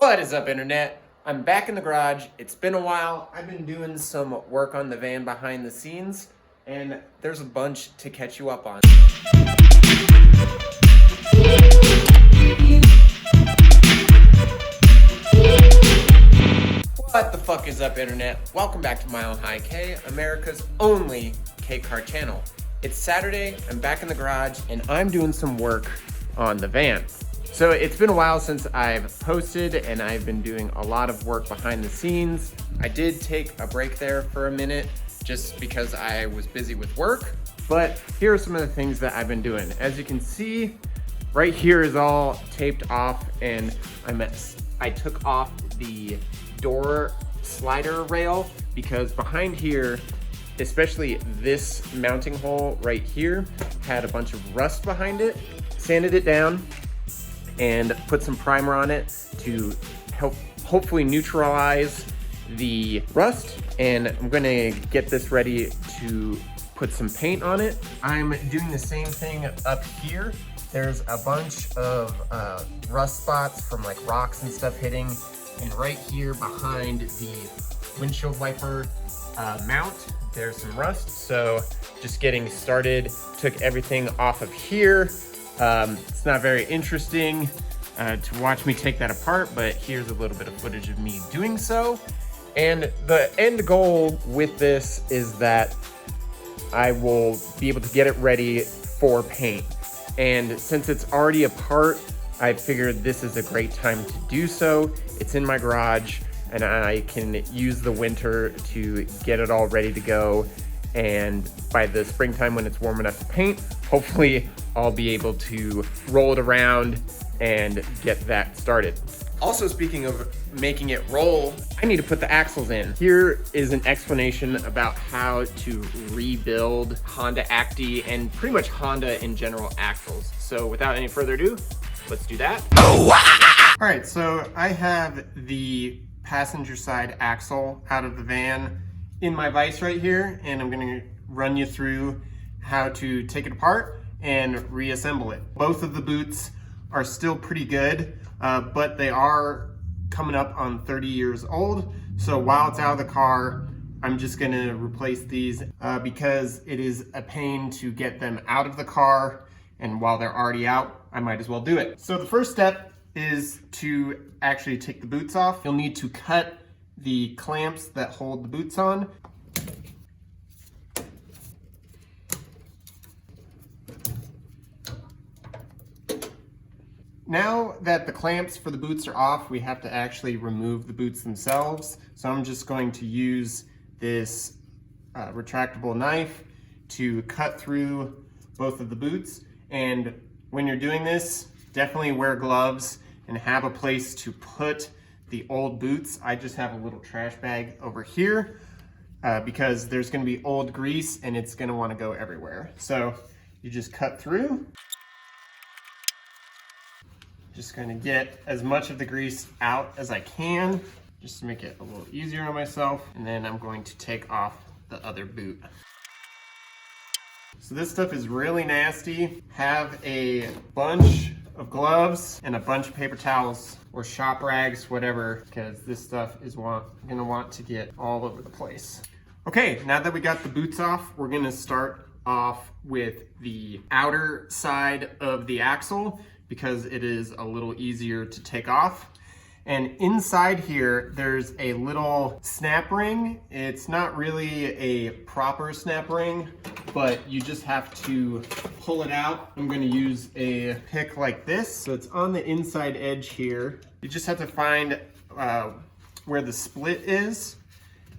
What is up, internet? I'm back in the garage. It's been a while. I've been doing some work on the van behind the scenes, and there's a bunch to catch you up on. What the fuck is up, internet? Welcome back to Milehighkei, America's only K-car channel. It's Saturday, I'm back in the garage, and I'm doing some work on the van. So it's been a while since I've posted, and I've been doing a lot of work behind the scenes. I did take a break there for a minute just because I was busy with work, but here are some of the things that I've been doing. As you can see, right here is all taped off, and I took off the door slider rail because behind here, especially this mounting hole right here, had a bunch of rust behind it. Sanded it down and put some primer on it to help hopefully neutralize the rust. And I'm gonna get this ready to put some paint on it. I'm doing the same thing up here. There's a bunch of rust spots from like rocks and stuff hitting. And right here behind the windshield wiper mount, there's some rust. So just getting started, took everything off of here. It's not very interesting to watch me take that apart, but here's a little bit of footage of me doing so. And the end goal with this is that I will be able to get it ready for paint. And since it's already apart, I figured this is a great time to do so. It's in my garage, and I can use the winter to get it all ready to go. And by the springtime, when it's warm enough to paint, hopefully I'll be able to roll it around and get that started. Also, speaking of making it roll, I need to put the axles in. Here is an explanation about how to rebuild Honda Acty and pretty much Honda in general axles. So without any further ado, let's do that. All right, so I have the passenger side axle out of the van in my vise right here, and I'm gonna run you through how to take it apart and reassemble it. Both of the boots are still pretty good, but they are coming up on 30 years old. So while it's out of the car, I'm just gonna replace these because it is a pain to get them out of the car, and while they're already out, I might as well do it. So the first step is to actually take the boots off. You'll need to cut the clamps that hold the boots on. Now that the clamps for the boots are off, we have to actually remove the boots themselves. So I'm just going to use this retractable knife to cut through both of the boots. And when you're doing this, definitely wear gloves and have a place to put the old boots. I just have a little trash bag over here because there's gonna be old grease and it's gonna wanna go everywhere. So you just cut through. Just gonna get as much of the grease out as I can, just to make it a little easier on myself. And then I'm going to take off the other boot. So this stuff is really nasty. Have a bunch of gloves and a bunch of paper towels or shop rags, whatever, because this stuff is gonna want to get all over the place. Okay, now that we got the boots off, we're gonna start off with the outer side of the axle because it is a little easier to take off. And inside here, there's a little snap ring. It's not really a proper snap ring, but you just have to pull it out. I'm gonna use a pick like this. So it's on the inside edge here. You just have to find where the split is.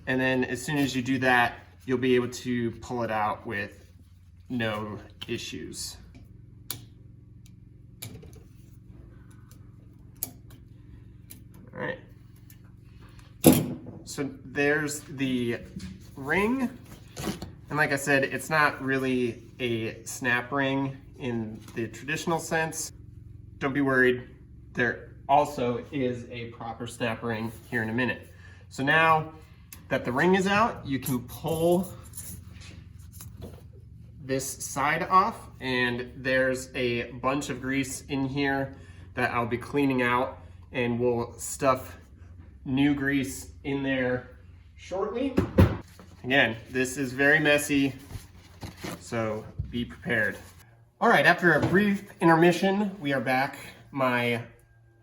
And then as soon as you do that, you'll be able to pull it out with no issues. All right, so there's the ring. And like I said, it's not really a snap ring in the traditional sense. Don't be worried. There also is a proper snap ring here in a minute. So now that the ring is out, you can pull this side off, and there's a bunch of grease in here that I'll be cleaning out and we'll stuff new grease in there shortly. Again, this is very messy, so be prepared. All right, after a brief intermission, we are back. My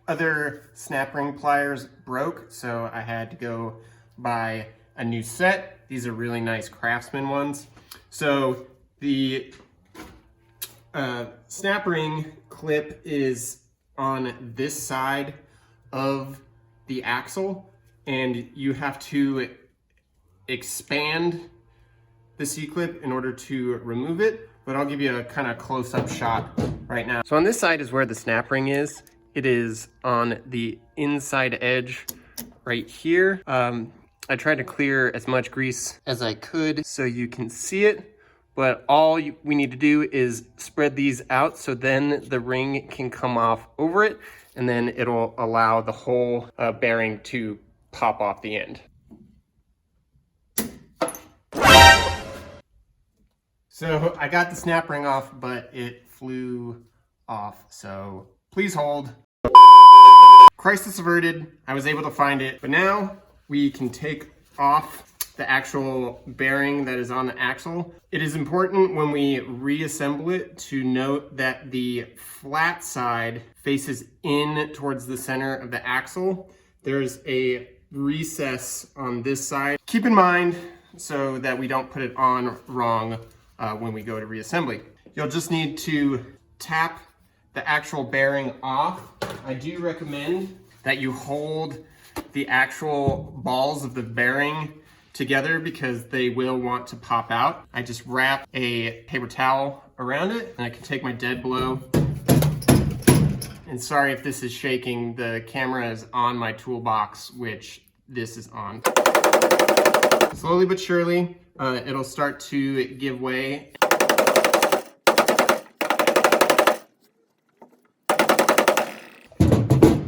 other snap ring pliers broke, so I had to go buy a new set. These are really nice Craftsman ones. So the snap ring clip is on this side of the axle, and you have to expand the C-clip in order to remove it, but I'll give you a kind of close-up shot right now. So on this side is where the snap ring is. It is on the inside edge right here. I tried to clear as much grease as I could so you can see it, but all we need to do is spread these out so then the ring can come off over it, and then it'll allow the whole bearing to pop off the end. So I got the snap ring off, but it flew off, so please hold. Crisis averted, I was able to find it, but now we can take off the actual bearing that is on the axle. It is important when we reassemble it to note that the flat side faces in towards the center of the axle. There's a recess on this side. Keep in mind so that we don't put it on wrong when we go to reassembly. You'll just need to tap the actual bearing off. I do recommend that you hold the actual balls of the bearing together because they will want to pop out. I just wrap a paper towel around it, and I can take my dead blow. And sorry if this is shaking, the camera is on my toolbox, which this is on. Slowly but surely, it'll start to give way.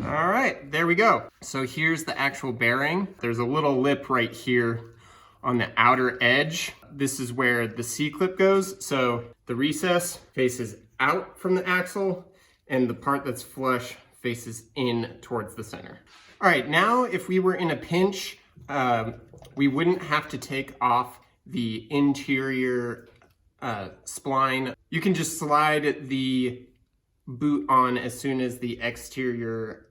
All right, there we go. So here's the actual bearing. There's a little lip right here on the outer edge. This is where the C-clip goes. So the recess faces out from the axle, and the part that's flush faces in towards the center. All right, now if we were in a pinch, we wouldn't have to take off the interior spline. You can just slide the boot on as soon as the exterior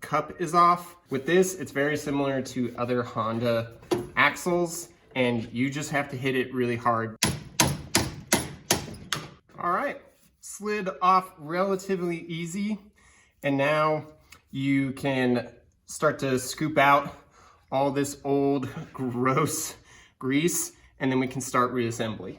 cup is off. With this, it's very similar to other Honda axles, and you just have to hit it really hard. All right, slid off relatively easy, and now you can start to scoop out all this old gross grease, and then we can start reassembly.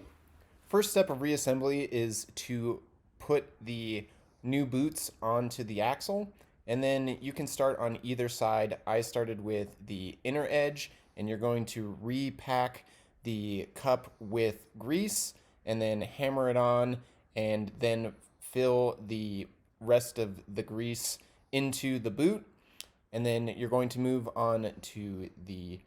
First step of reassembly is to put the new boots onto the axle, and then you can start on either side. I started with the inner edge, and you're going to repack the cup with grease and then hammer it on, and then fill the rest of the grease into the boot. And then you're going to move on to the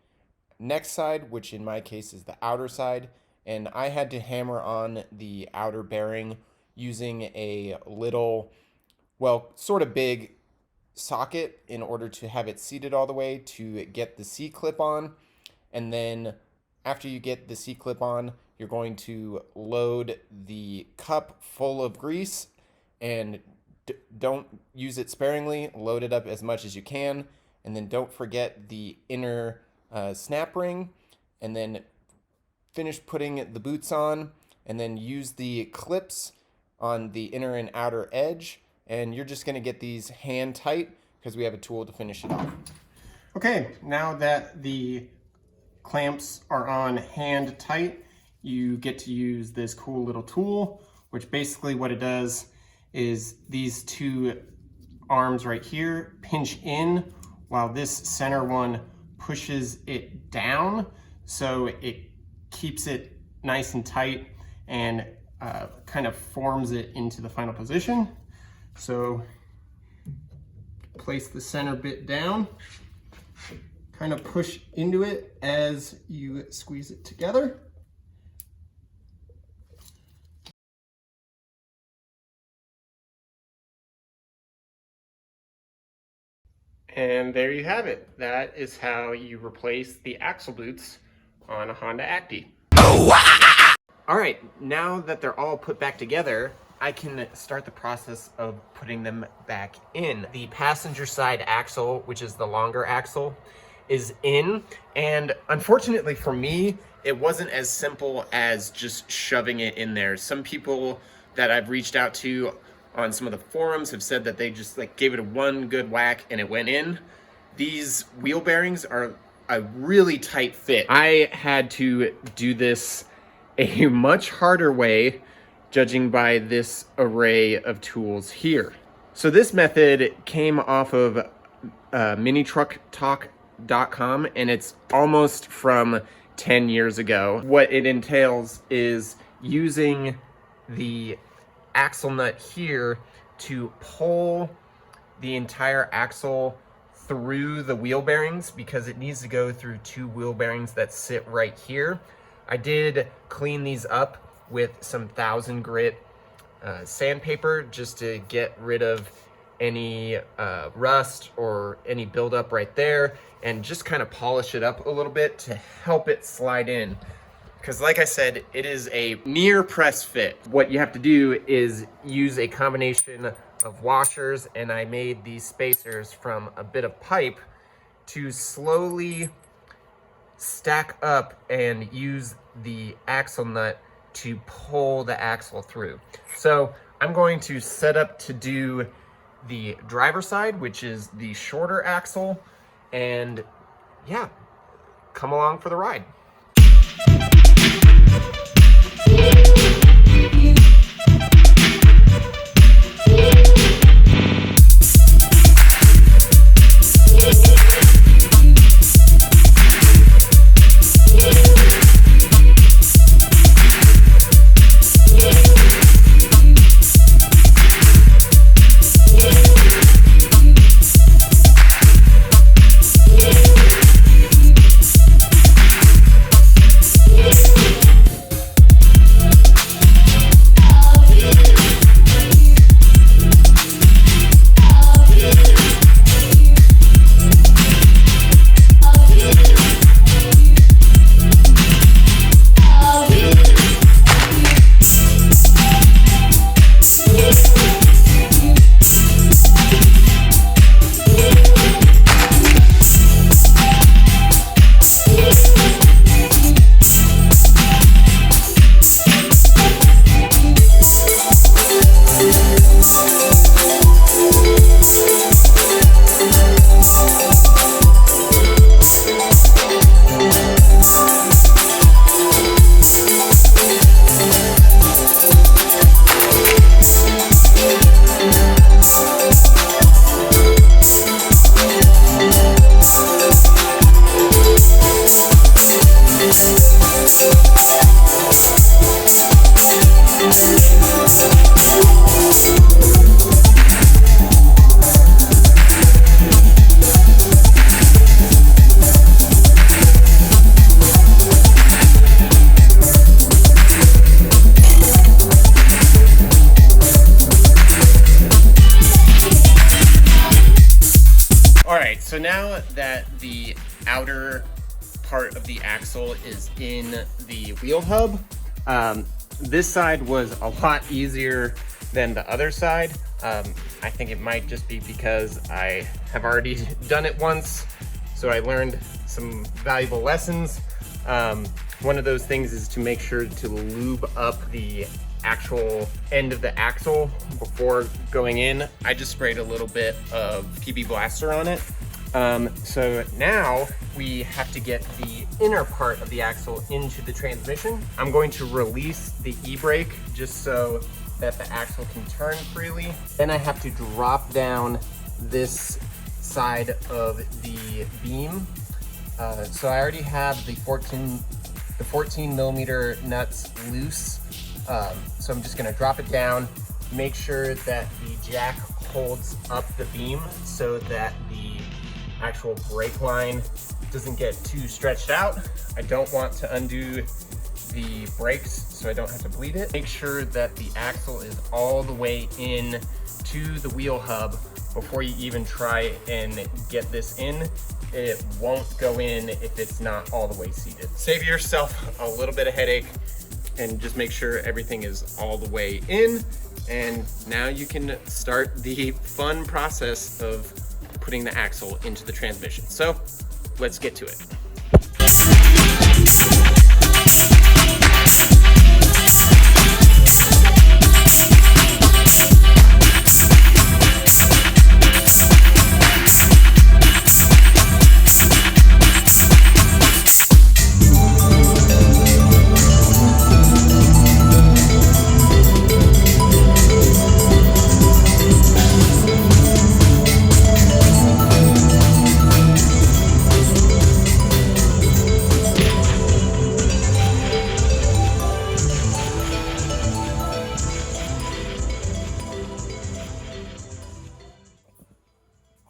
next side, which in my case is the outer side. And I had to hammer on the outer bearing using a little, well, sort of big socket in order to have it seated all the way to get the C-clip on. And then after you get the C-clip on, you're going to load the cup full of grease, and don't use it sparingly. Load it up as much as you can, and then don't forget the inner snap ring, and then finish putting the boots on, and then use the clips on the inner and outer edge, and you're just going to get these hand tight because we have a tool to finish it off. Okay, now that the clamps are on hand tight, you get to use this cool little tool, which basically what it does is these two arms right here pinch in while this center one pushes it down, so it keeps it nice and tight and kind of forms it into the final position. So place the center bit down, kind of push into it as you squeeze it together. And there you have it. That is how you replace the axle boots on a Honda Acty. All right, now that they're all put back together, I can start the process of putting them back in. The passenger side axle, which is the longer axle, is in. And unfortunately for me, it wasn't as simple as just shoving it in there. Some people that I've reached out to on some of the forums have said that they just like gave it one good whack and it went in. These wheel bearings are a really tight fit. I had to do this a much harder way, judging by this array of tools here. So this method came off of minitrucktalk.com, and it's almost from 10 years ago. What it entails is using the axle nut here to pull the entire axle through the wheel bearings, because it needs to go through two wheel bearings that sit right here. I did clean these up with some 1000 grit sandpaper just to get rid of any rust or any buildup right there, and just kind of polish it up a little bit to help it slide in. Because like I said, it is a near press fit. What you have to do is use a combination of washers, and I made these spacers from a bit of pipe to slowly stack up and use the axle nut to pull the axle through. So I'm going to set up to do the driver's side, which is the shorter axle, and yeah, come along for the ride. So now that the outer part of the axle is in the wheel hub, this side was a lot easier than the other side. I think it might just be because I have already done it once, so I learned some valuable lessons. One of those things is to make sure to lube up the actual end of the axle before going in. I just sprayed a little bit of PB Blaster on it. So now we have to get the inner part of the axle into the transmission. I'm going to release the e-brake just so that the axle can turn freely. Then I have to drop down this side of the beam. So I already have the 14 millimeter nuts loose. So I'm just gonna drop it down, make sure that the jack holds up the beam so that the actual brake line doesn't get too stretched out. I don't want to undo the brakes so I don't have to bleed it. Make sure that the axle is all the way in to the wheel hub before you even try and get this in. It won't go in if it's not all the way seated. Save yourself a little bit of headache and just make sure everything is all the way in. And now you can start the fun process of putting the axle into the transmission. So let's get to it.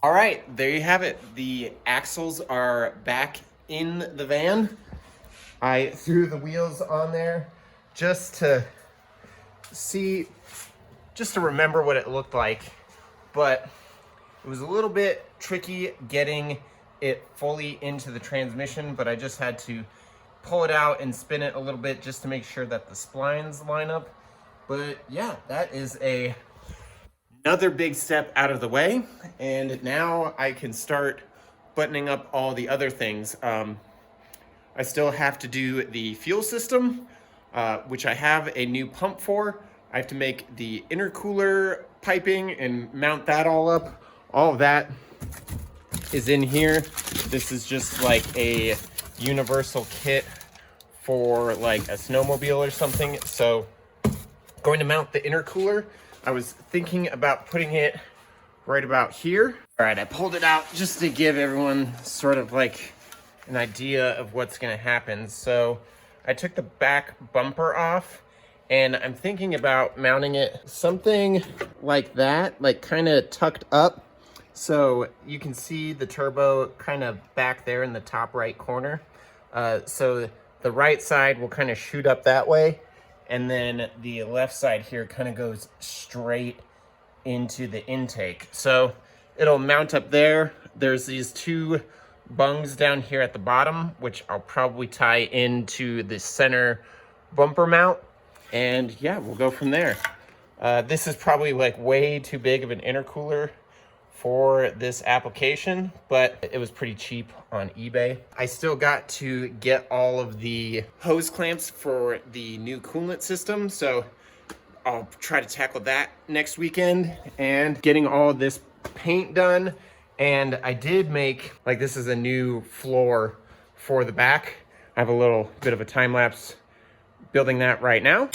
All right, there you have it. The axles are back in the van. I threw the wheels on there just to see, just to remember what it looked like, but it was a little bit tricky getting it fully into the transmission, but I just had to pull it out and spin it a little bit just to make sure that the splines line up. But yeah, that is another big step out of the way, and now I can start buttoning up all the other things. I still have to do the fuel system, which I have a new pump for. I have to make the intercooler piping and mount that all up. All of that is in here. This is just like a universal kit for like a snowmobile or something. So going to mount the intercooler. I was thinking about putting it right about here. All right, I pulled it out just to give everyone sort of like an idea of what's gonna happen. So I took the back bumper off and I'm thinking about mounting it something like that, like kind of tucked up. So you can see the turbo kind of back there in the top right corner. So the right side will kind of shoot up that way. And then the left side here kind of goes straight into the intake. So it'll mount up there. There's these two bungs down here at the bottom, which I'll probably tie into the center bumper mount. And yeah, we'll go from there. This is probably like way too big of an intercooler for this application, but it was pretty cheap on eBay. I still got to get all of the hose clamps for the new coolant system, so I'll try to tackle that next weekend, and getting all this paint done. And I did make, like, this is a new floor for the back. I have a little bit of a time lapse building that right now.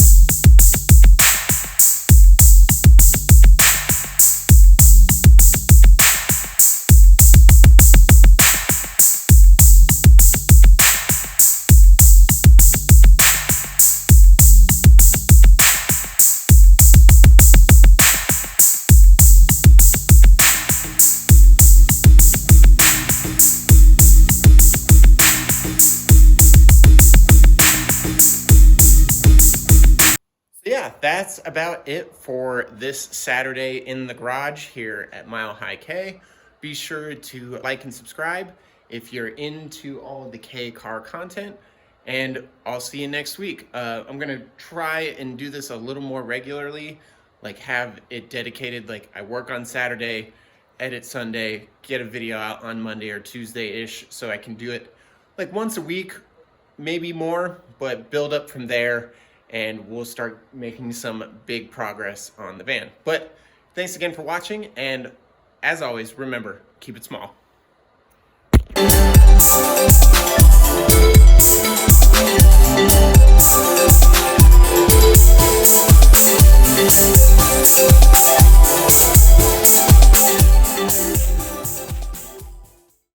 Yeah, that's about it for this Saturday in the garage here at Milehighkei. Be sure to like and subscribe if you're into all of the K car content, and I'll see you next week. I'm gonna try and do this a little more regularly, like have it dedicated, like I work on Saturday, edit Sunday, get a video out on Monday or Tuesday-ish, so I can do it like once a week, maybe more, but build up from there. And we'll start making some big progress on the van. But thanks again for watching, and as always, remember, keep it small.